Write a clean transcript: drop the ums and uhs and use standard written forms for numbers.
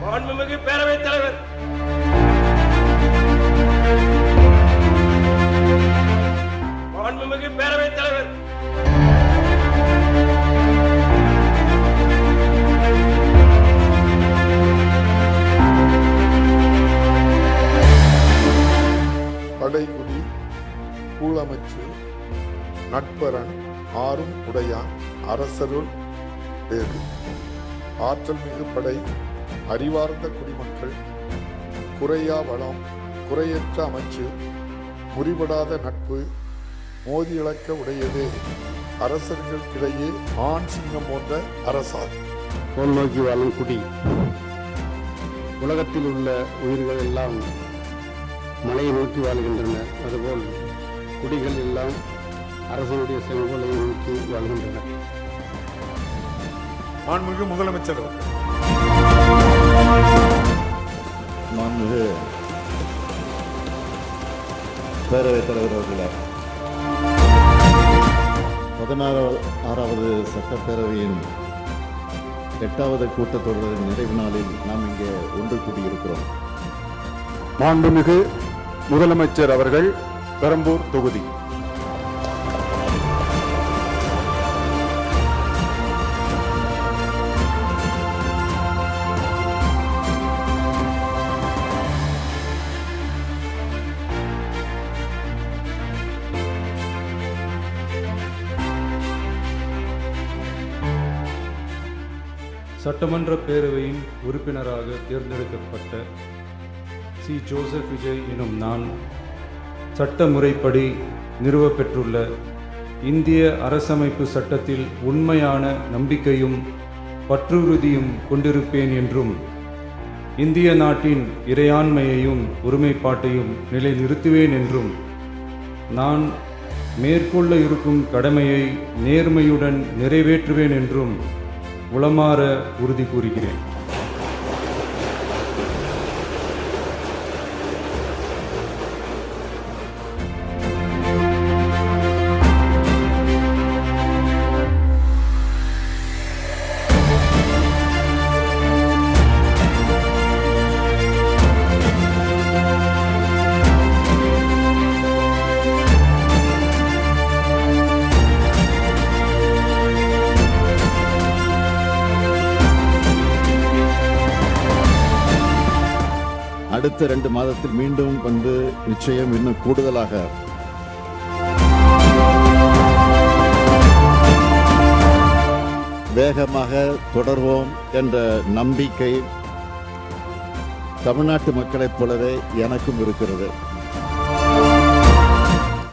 மாண்புமிகு பேரவைத் தலைவர் மாண்புமிகு பேரவைத் தலைவர் படைகுடி கூழமைச்சு நட்பரன் ஆறும் உடையான் அரசருள் வேறு ஆற்றல் மிகு படை அறிவார்ந்த குடிமக்கள் குறையா வளம் குறையற்ற அமைச்சு முறிபடாத நட்பு மோதி இழக்க உடையதே அரசர்களுக்கிடையே ஆண் சிங்கம் போன்ற அரசாது கோல் நோக்கி வாழும் குடி. உலகத்தில் உள்ள உயிர்கள் எல்லாம் மலையை நோக்கி வாழ்கின்றன. அதுபோல் குடிகள் எல்லாம் அரசனுடைய செங்கோலை நோக்கி வாழ்கின்றன. மாண்புமிகு முதலமைச்சர் மாண்புமிகு பேரவைத் தலைவர் அவர்களே, 16வது சட்டப்பேரவையின் 8வது கூட்டத்தொடரின் நிறைவு நாளில் நாம் இங்கே ஒன்று கூடியிருக்கிறோம். மாண்புமிகு முதலமைச்சர் அவர்கள் பெரம்பூர் தொகுதி. சட்டமன்ற பேரவையின் உறுப்பினராக தேர்ந்தெடுக்கப்பட்ட சி. ஜோசப் விஜய் எனும் நான் சட்ட முறைப்படி நிறுவப்பெற்றுள்ள இந்திய அரசமைப்பு சட்டத்தில் உண்மையான நம்பிக்கையும் பற்றுறுதியும் கொண்டிருப்பேன் என்றும் இந்திய நாட்டின் இறையாண்மையையும் ஒருமைப்பாட்டையும் நிலைநிறுத்துவேன் என்றும் நான் மேற்கொள்ள இருக்கும் கடமையை நேர்மையுடன் நிறைவேற்றுவேன் என்றும் உளமாற உறுதி கூறுகிறேன். அடுத்த 2 மாதத்தில் மீண்டும் வந்து நிச்சயம் இன்னும் கூடுதலாக வேகமாக தொடர்வோம் என்ற நம்பிக்கை தமிழ்நாட்டு மக்களைப் போலவே எனக்கும் இருக்கிறது.